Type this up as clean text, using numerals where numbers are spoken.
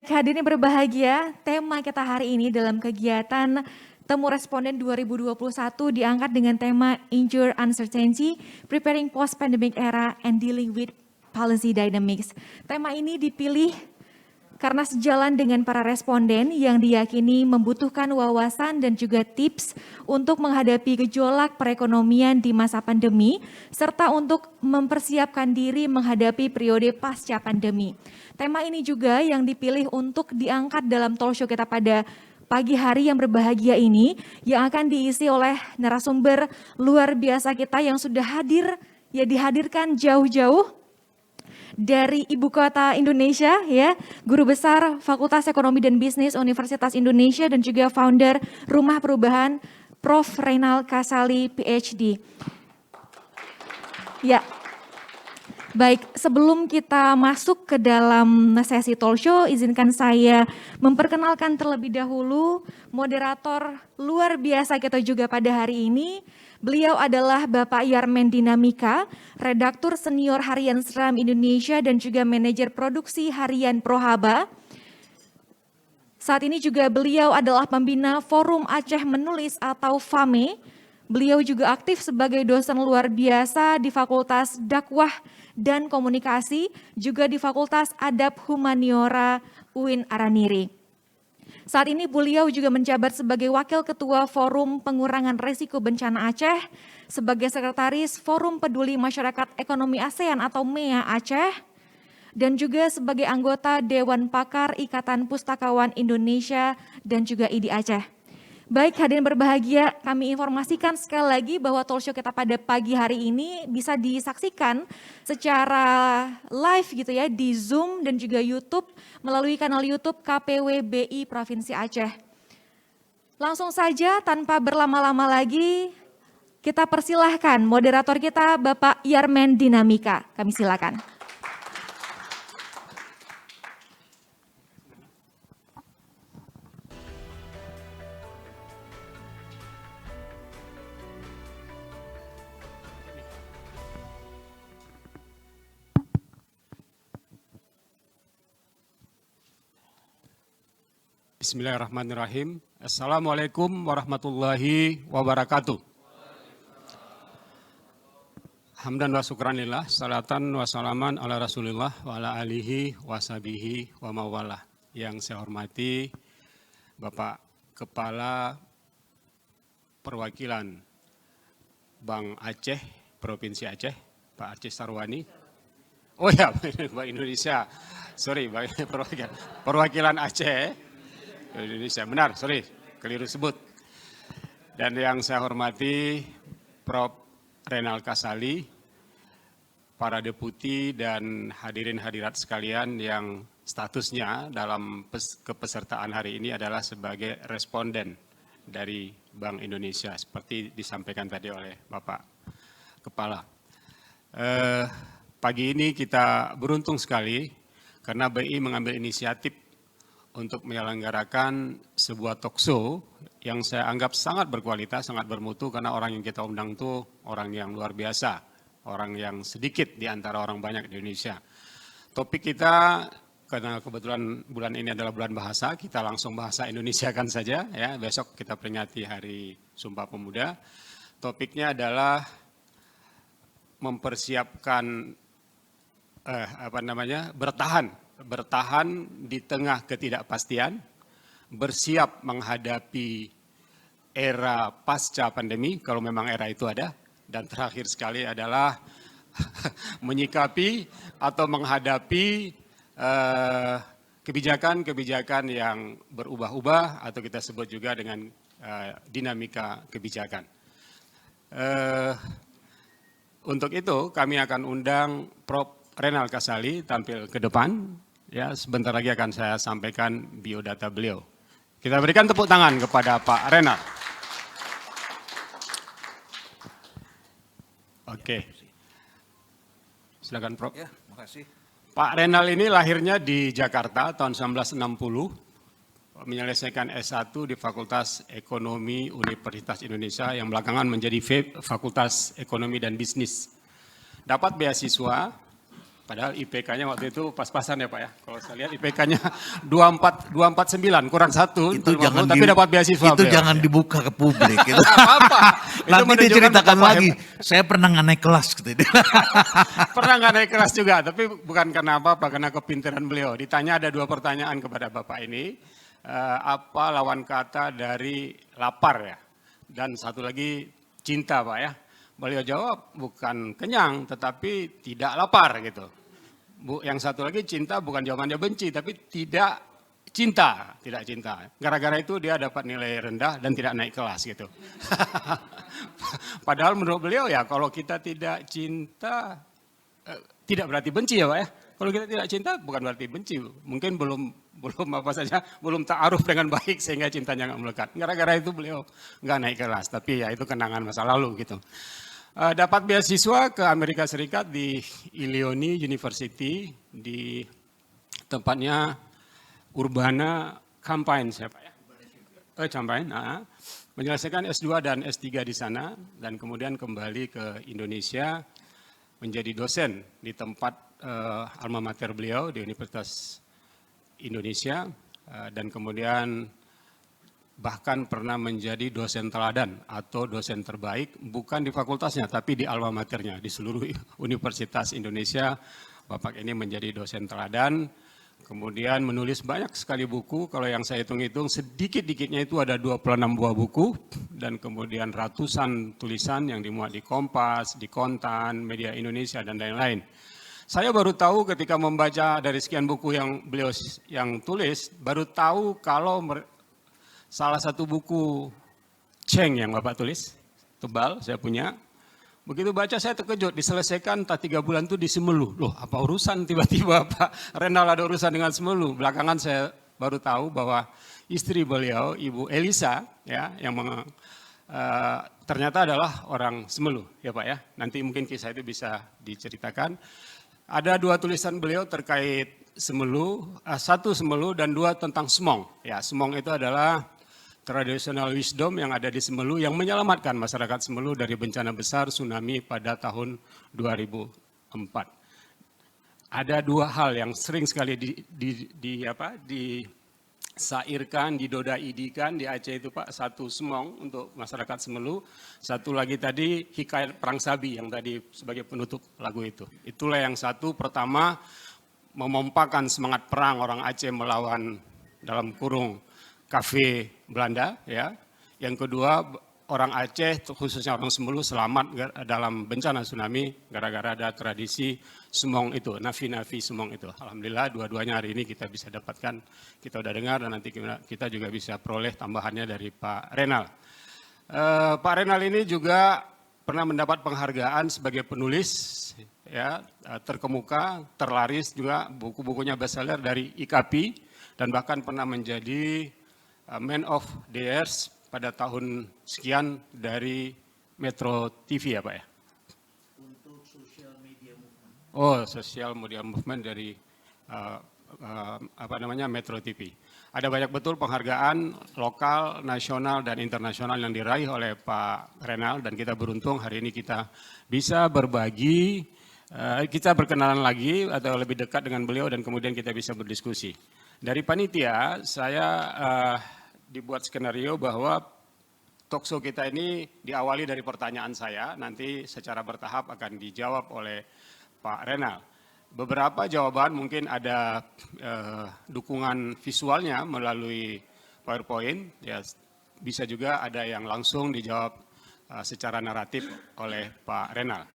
Hadirin berbahagia, tema kita hari ini dalam kegiatan Temu Responden 2021 diangkat dengan tema Endure Uncertainty, Preparing Post-Pandemic Era and Dealing with Policy Dynamics. Tema ini dipilih karena sejalan dengan para responden yang diyakini membutuhkan wawasan dan juga tips untuk menghadapi gejolak perekonomian di masa pandemi, serta untuk mempersiapkan diri menghadapi periode pasca pandemi. Tema ini juga yang dipilih untuk diangkat dalam talk show kita pada pagi hari yang berbahagia ini, yang akan diisi oleh narasumber luar biasa kita yang sudah hadir, ya dihadirkan jauh-jauh dari Ibu Kota Indonesia, ya, Guru Besar Fakultas Ekonomi dan Bisnis Universitas Indonesia dan juga founder Rumah Perubahan Prof. Reynal Kasali, PhD. Ya, baik, sebelum kita masuk ke dalam sesi talk show, izinkan saya memperkenalkan terlebih dahulu moderator luar biasa kita juga pada hari ini. Beliau adalah Bapak Yarmen Dinamika, Redaktur Senior Harian SRAM Indonesia dan juga Manajer Produksi Harian Prohaba. Saat ini juga beliau adalah pembina Forum Aceh Menulis atau FAME. Beliau juga aktif sebagai dosen luar biasa di Fakultas Dakwah dan Komunikasi, juga di Fakultas Adab Humaniora UIN Araniri. Saat ini beliau juga menjabat sebagai Wakil Ketua Forum Pengurangan Risiko Bencana Aceh, sebagai Sekretaris Forum Peduli Masyarakat Ekonomi ASEAN atau MEA Aceh, dan juga sebagai anggota Dewan Pakar Ikatan Pustakawan Indonesia dan juga IDI Aceh. Baik, hadirin berbahagia, kami informasikan sekali lagi bahwa talk show kita pada pagi hari ini bisa disaksikan secara live gitu ya di Zoom dan juga YouTube melalui kanal YouTube KPWBI Provinsi Aceh. Langsung saja tanpa berlama-lama lagi kita persilahkan moderator kita Bapak Yarmen Dinamika. Kami silakan. Bismillahirrahmanirrahim. Assalamualaikum warahmatullahi wabarakatuh. Hamdan wa syukranillah, salatan wa salaman ala rasulillah wa ala alihi wa sahbihi wa mawalah. Yang saya hormati Bapak Kepala Perwakilan Bank Aceh, Provinsi Aceh, Pak Aceh Sarwani. Oh ya, Bank Indonesia, sorry, perwakilan Aceh. Indonesia, benar, sorry, keliru sebut. Dan yang saya hormati Prof. Reynal Kasali, para deputi dan hadirin hadirat sekalian yang statusnya dalam kepesertaan hari ini adalah sebagai responden dari Bank Indonesia, seperti disampaikan tadi oleh Bapak Kepala. Pagi ini kita beruntung sekali karena BI mengambil inisiatif untuk menyelenggarakan sebuah talk show yang saya anggap sangat berkualitas, sangat bermutu karena orang yang kita undang itu orang yang luar biasa, orang yang sedikit di antara orang banyak di Indonesia. Topik kita, karena kebetulan bulan ini adalah bulan bahasa, kita langsung bahasa Indonesiakan saja ya. Besok kita peringati Hari Sumpah Pemuda. Topiknya adalah mempersiapkan bertahan di tengah ketidakpastian, bersiap menghadapi era pasca pandemi, kalau memang era itu ada, dan terakhir sekali adalah menyikapi atau menghadapi kebijakan-kebijakan yang berubah-ubah atau kita sebut juga dengan dinamika kebijakan. Untuk itu kami akan undang Prof. Reynal Kasali tampil ke depan. Ya, sebentar lagi akan saya sampaikan biodata beliau. Kita berikan tepuk tangan kepada Pak Reynal. Oke. Silakan Prof. Ya, makasih. Pak Reynal ini lahirnya di Jakarta tahun 1960, menyelesaikan S1 di Fakultas Ekonomi Universitas Indonesia yang belakangan menjadi Fakultas Ekonomi dan Bisnis. Dapat beasiswa Padahal IPK-nya waktu itu pas-pasan ya Pak ya. Kalau saya lihat IPK-nya 249 kurang 1, Itu jangan tapi dapat beasiswa. Itu jangan dibuka ke publik. Gitu. Apa-apa. Nanti diceritakan lagi. Saya pernah nggak naik kelas. Gitu. Pernah nggak naik kelas juga, tapi bukan karena apa-apa, karena kepintaran beliau. Ditanya ada 2 pertanyaan kepada Bapak ini. Apa lawan kata dari lapar ya? Dan satu lagi cinta Pak ya. Beliau jawab bukan kenyang tetapi tidak lapar gitu. Yang satu lagi cinta bukan jawabannya benci tapi tidak cinta. Gara-gara itu dia dapat nilai rendah dan tidak naik kelas gitu. Padahal menurut beliau ya kalau kita tidak cinta tidak berarti benci ya Pak ya. Kalau kita tidak cinta bukan berarti benci. Mungkin belum ta'aruf dengan baik sehingga cintanya nggak melekat. Gara-gara itu beliau nggak naik kelas. Tapi ya itu kenangan masa lalu gitu. Dapat beasiswa ke Amerika Serikat di Illinois University di tempatnya Urbana-Champaign siapa ya? Champaign, menyelesaikan S2 dan S3 di sana dan kemudian kembali ke Indonesia menjadi dosen di tempat alma mater beliau di Universitas Indonesia dan kemudian bahkan pernah menjadi dosen teladan atau dosen terbaik bukan di fakultasnya tapi di alma maternya di seluruh Universitas Indonesia. Bapak ini menjadi dosen teladan, kemudian menulis banyak sekali buku, kalau yang saya hitung-hitung sedikit-dikitnya itu ada 26 buah buku dan kemudian ratusan tulisan yang dimuat di Kompas, di Kontan, Media Indonesia dan lain-lain. Saya baru tahu ketika membaca dari sekian buku yang beliau yang tulis, baru tahu kalau salah satu buku Cheng yang Bapak tulis, tebal, saya punya. Begitu baca saya terkejut, diselesaikan tak 3 bulan itu di Semelu. Loh apa urusan tiba-tiba Pak Renal ada urusan dengan Semelu. Belakangan saya baru tahu bahwa istri beliau, Ibu Elisa, ya, yang ternyata adalah orang Semelu, ya Pak ya. Nanti mungkin kisah itu bisa diceritakan. Ada 2 tulisan beliau terkait Semelu, 1 Semelu dan 2 tentang Semong. Ya, Semong itu adalah traditional wisdom yang ada di Semelu yang menyelamatkan masyarakat Semelu dari bencana besar tsunami pada tahun 2004. Ada 2 hal yang sering sekali disairkan, didodaidikan di Aceh itu Pak. 1 Semong untuk masyarakat Semelu, 1 lagi tadi Hikayat Perang Sabi yang tadi sebagai penutup lagu itu. Itulah yang 1 pertama memompakan semangat perang orang Aceh melawan dalam kurung kafe Belanda ya. Yang kedua orang Aceh khususnya orang Semelu selamat dalam bencana tsunami gara-gara ada tradisi Semong itu, nafi-nafi Semong itu. Alhamdulillah dua-duanya hari ini kita bisa dapatkan, kita udah dengar dan nanti kita juga bisa peroleh tambahannya dari Pak Renal. Pak Renal ini juga pernah mendapat penghargaan sebagai penulis ya, terkemuka, terlaris juga buku-bukunya bestseller dari IKAPI dan bahkan pernah menjadi Man of the Years pada tahun sekian dari Metro TV ya Pak ya? Untuk Social Media Movement. Oh, Social Media Movement dari Metro TV. Ada banyak betul penghargaan lokal, nasional, dan internasional yang diraih oleh Pak Renal dan kita beruntung hari ini kita bisa berbagi, kita berkenalan lagi atau lebih dekat dengan beliau dan kemudian kita bisa berdiskusi. Dari panitia saya dibuat skenario bahwa talkshow kita ini diawali dari pertanyaan saya, nanti secara bertahap akan dijawab oleh Pak Renal. Beberapa jawaban mungkin ada dukungan visualnya melalui PowerPoint, ya, bisa juga ada yang langsung dijawab secara naratif oleh Pak Renal.